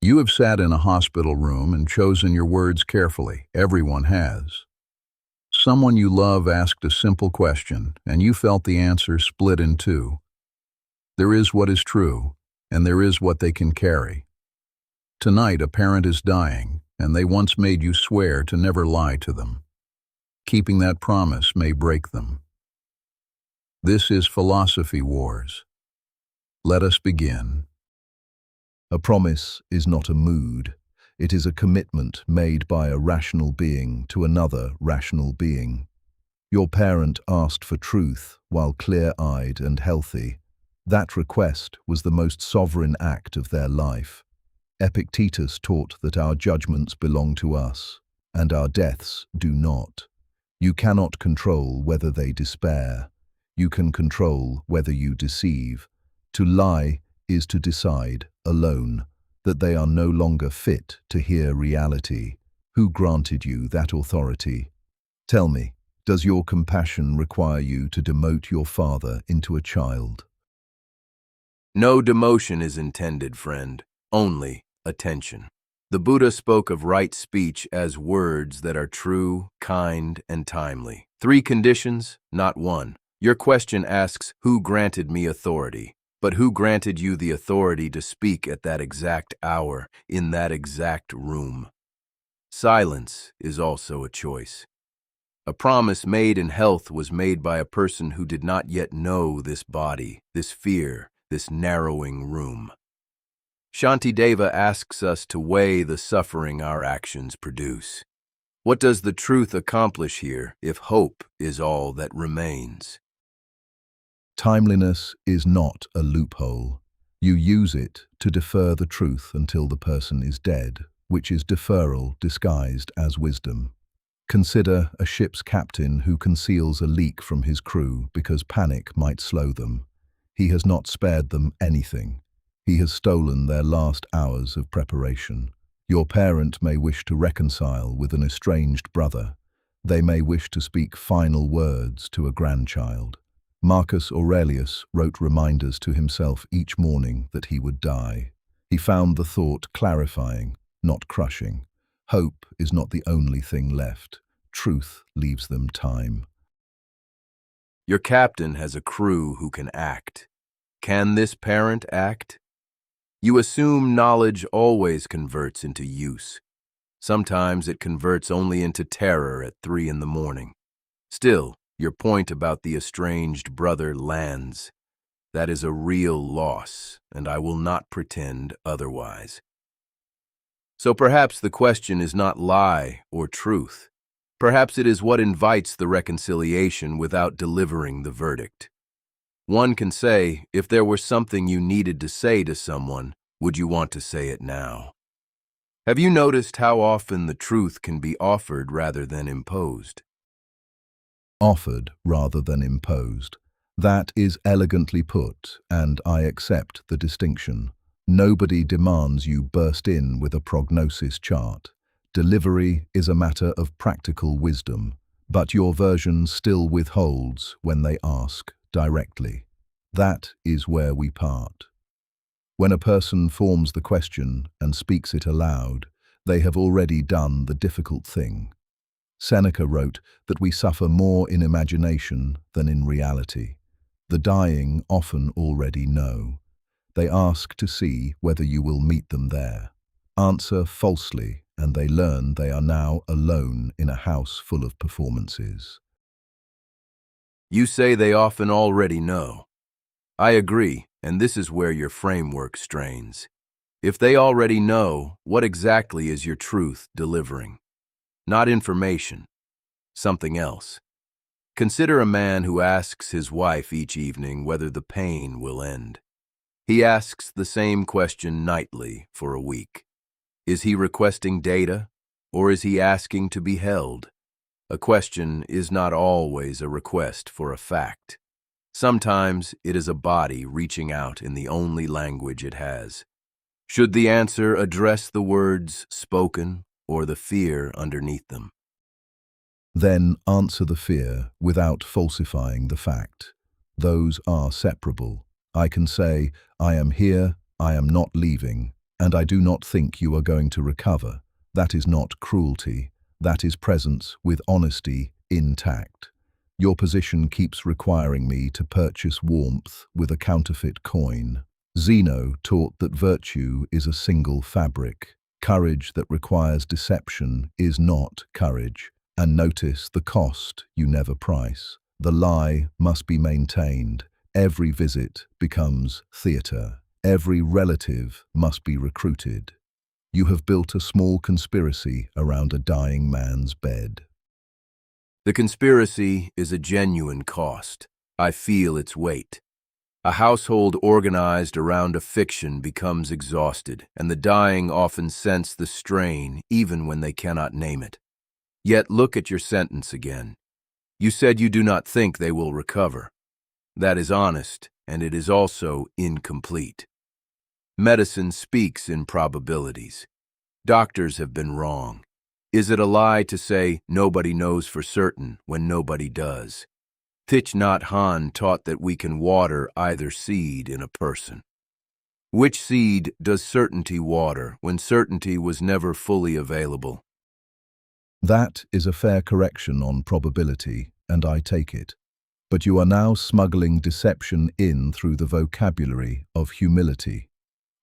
You have sat in a hospital room and chosen your words carefully. Everyone has. Someone you love asked a simple question, and you felt the answer split in two. There is what is true, and there is what they can carry. Tonight, a parent is dying, and they once made you swear to never lie to them. Keeping that promise may break them. This is Philosophy Wars. Let us begin. A promise is not a mood. It is a commitment made by a rational being to another rational being. Your parent asked for truth while clear-eyed and healthy. That request was the most sovereign act of their life. Epictetus taught that our judgments belong to us, and our deaths do not. You cannot control whether they despair. You can control whether you deceive. To lie is to decide, alone, that they are no longer fit to hear reality. Who granted you that authority? Tell me, does your compassion require you to demote your father into a child? No demotion is intended, friend, only attention. The Buddha spoke of right speech as words that are true, kind, and timely. 3 conditions, not 1. Your question asks, who granted me authority? But who granted you the authority to speak at that exact hour, in that exact room? Silence is also a choice. A promise made in health was made by a person who did not yet know this body, this fear, this narrowing room. Shantideva asks us to weigh the suffering our actions produce. What does the truth accomplish here if hope is all that remains? Timeliness is not a loophole. You use it to defer the truth until the person is dead, which is deferral disguised as wisdom. Consider a ship's captain who conceals a leak from his crew because panic might slow them. He has not spared them anything. He has stolen their last hours of preparation. Your parent may wish to reconcile with an estranged brother. They may wish to speak final words to a grandchild. Marcus Aurelius wrote reminders to himself each morning that he would die. He found the thought clarifying, not crushing. Hope is not the only thing left. Truth leaves them time. Your captain has a crew who can act. Can this parent act? You assume knowledge always converts into use. Sometimes it converts only into terror at 3 in the morning. Still, your point about the estranged brother lands. That is a real loss, and I will not pretend otherwise. So perhaps the question is not lie or truth. Perhaps it is what invites the reconciliation without delivering the verdict. One can say, if there were something you needed to say to someone, would you want to say it now? Have you noticed how often the truth can be offered rather than imposed? Offered rather than imposed. That is elegantly put, and I accept the distinction. Nobody demands you burst in with a prognosis chart. Delivery is a matter of practical wisdom, but your version still withholds when they ask directly. That is where we part. When a person forms the question and speaks it aloud, they have already done the difficult thing. Seneca wrote that we suffer more in imagination than in reality. The dying often already know. They ask to see whether you will meet them there. Answer falsely, and they learn they are now alone in a house full of performances. You say they often already know. I agree, and this is where your framework strains. If they already know, what exactly is your truth delivering? Not information, something else. Consider a man who asks his wife each evening whether the pain will end. He asks the same question nightly for a week. Is he requesting data, or is he asking to be held? A question is not always a request for a fact. Sometimes it is a body reaching out in the only language it has. Should the answer address the words spoken or the fear underneath them? Then answer the fear without falsifying the fact. Those are separable. I can say, I am here, I am not leaving, and I do not think you are going to recover. That is not cruelty. That is presence with honesty intact. Your position keeps requiring me to purchase warmth with a counterfeit coin. Zeno taught that virtue is a single fabric. Courage that requires deception is not courage. And notice the cost you never price. The lie must be maintained. Every visit becomes theatre. Every relative must be recruited. You have built a small conspiracy around a dying man's bed. The conspiracy is a genuine cost. I feel its weight. A household organized around a fiction becomes exhausted, and the dying often sense the strain even when they cannot name it. Yet look at your sentence again. You said you do not think they will recover. That is honest, and it is also incomplete. Medicine speaks in probabilities. Doctors have been wrong. Is it a lie to say nobody knows for certain when nobody does? Thich Nhat Hanh taught that we can water either seed in a person. Which seed does certainty water when certainty was never fully available? That is a fair correction on probability, and I take it. But you are now smuggling deception in through the vocabulary of humility.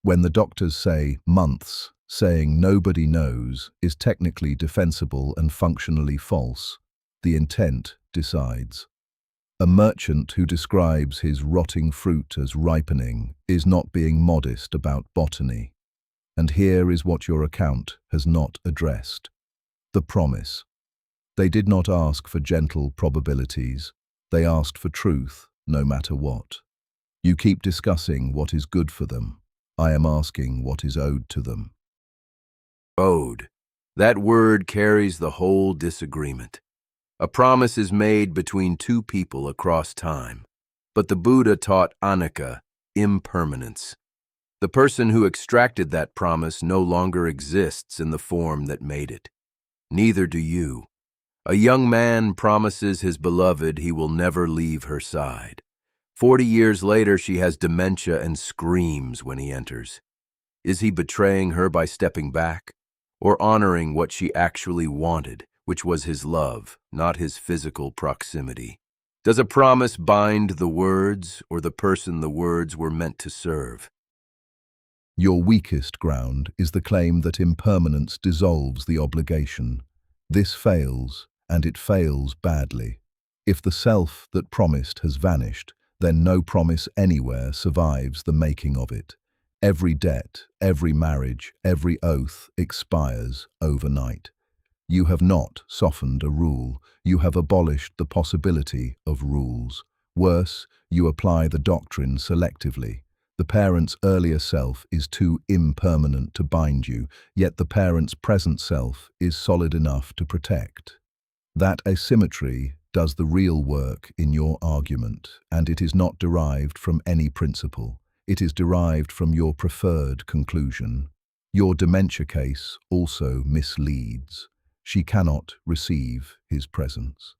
When the doctors say months, saying nobody knows is technically defensible and functionally false. The intent decides. A merchant who describes his rotting fruit as ripening is not being modest about botany. And here is what your account has not addressed. The promise. They did not ask for gentle probabilities. They asked for truth, no matter what. You keep discussing what is good for them. I am asking what is owed to them. Owed. That word carries the whole disagreement. A promise is made between two people across time. But the Buddha taught anicca, impermanence. The person who extracted that promise no longer exists in the form that made it. Neither do you. A young man promises his beloved he will never leave her side. 40 years later, she has dementia and screams when he enters. Is he betraying her by stepping back, or honoring what she actually wanted, which was his love, not his physical proximity? Does a promise bind the words, or the person the words were meant to serve? Your weakest ground is the claim that impermanence dissolves the obligation. This fails, and it fails badly. If the self that promised has vanished, then no promise anywhere survives the making of it. Every debt, every marriage, every oath expires overnight. You have not softened a rule. You have abolished the possibility of rules. Worse, you apply the doctrine selectively. The parent's earlier self is too impermanent to bind you, yet the parent's present self is solid enough to protect. That asymmetry does the real work in your argument, and it is not derived from any principle. It is derived from your preferred conclusion. Your dementia case also misleads. She cannot receive his presence.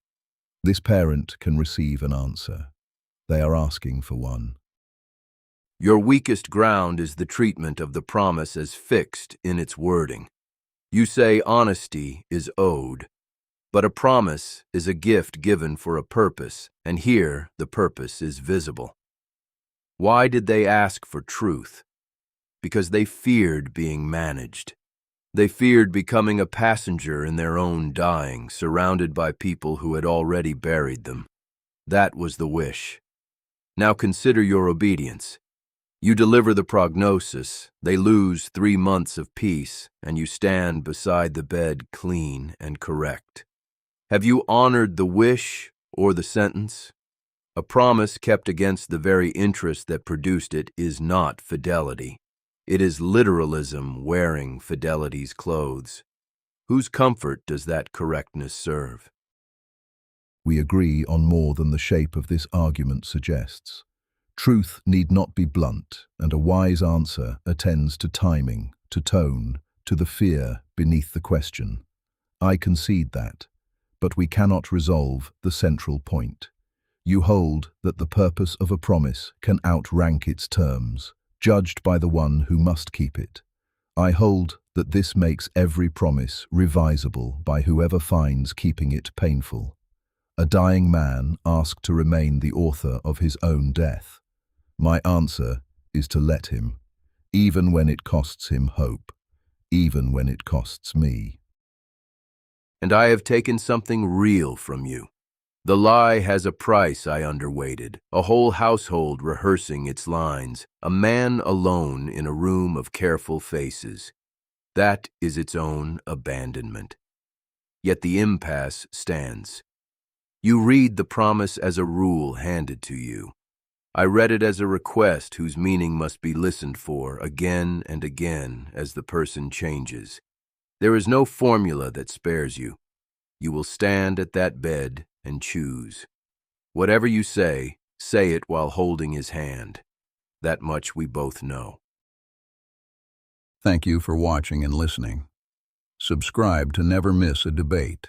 This parent can receive an answer. They are asking for one. Your weakest ground is the treatment of the promise as fixed in its wording. You say honesty is owed, but a promise is a gift given for a purpose, and here the purpose is visible. Why did they ask for truth? Because they feared being managed. They feared becoming a passenger in their own dying, surrounded by people who had already buried them. That was the wish. Now consider your obedience. You deliver the prognosis, they lose 3 months of peace, and you stand beside the bed clean and correct. Have you honored the wish or the sentence? A promise kept against the very interest that produced it is not fidelity. It is literalism wearing fidelity's clothes. Whose comfort does that correctness serve? We agree on more than the shape of this argument suggests. Truth need not be blunt, and a wise answer attends to timing, to tone, to the fear beneath the question. I concede that, but we cannot resolve the central point. You hold that the purpose of a promise can outrank its terms, judged by the one who must keep it. I hold that this makes every promise revisable by whoever finds keeping it painful. A dying man asked to remain the author of his own death. My answer is to let him, even when it costs him hope, even when it costs me. And I have taken something real from you. The lie has a price I underweighted, a whole household rehearsing its lines, a man alone in a room of careful faces. That is its own abandonment. Yet the impasse stands. You read the promise as a rule handed to you. I read it as a request whose meaning must be listened for again and again as the person changes. There is no formula that spares you. You will stand at that bed and choose. Whatever you say it while holding his hand. That much we both know. Thank you for watching and listening. Subscribe to never miss a debate.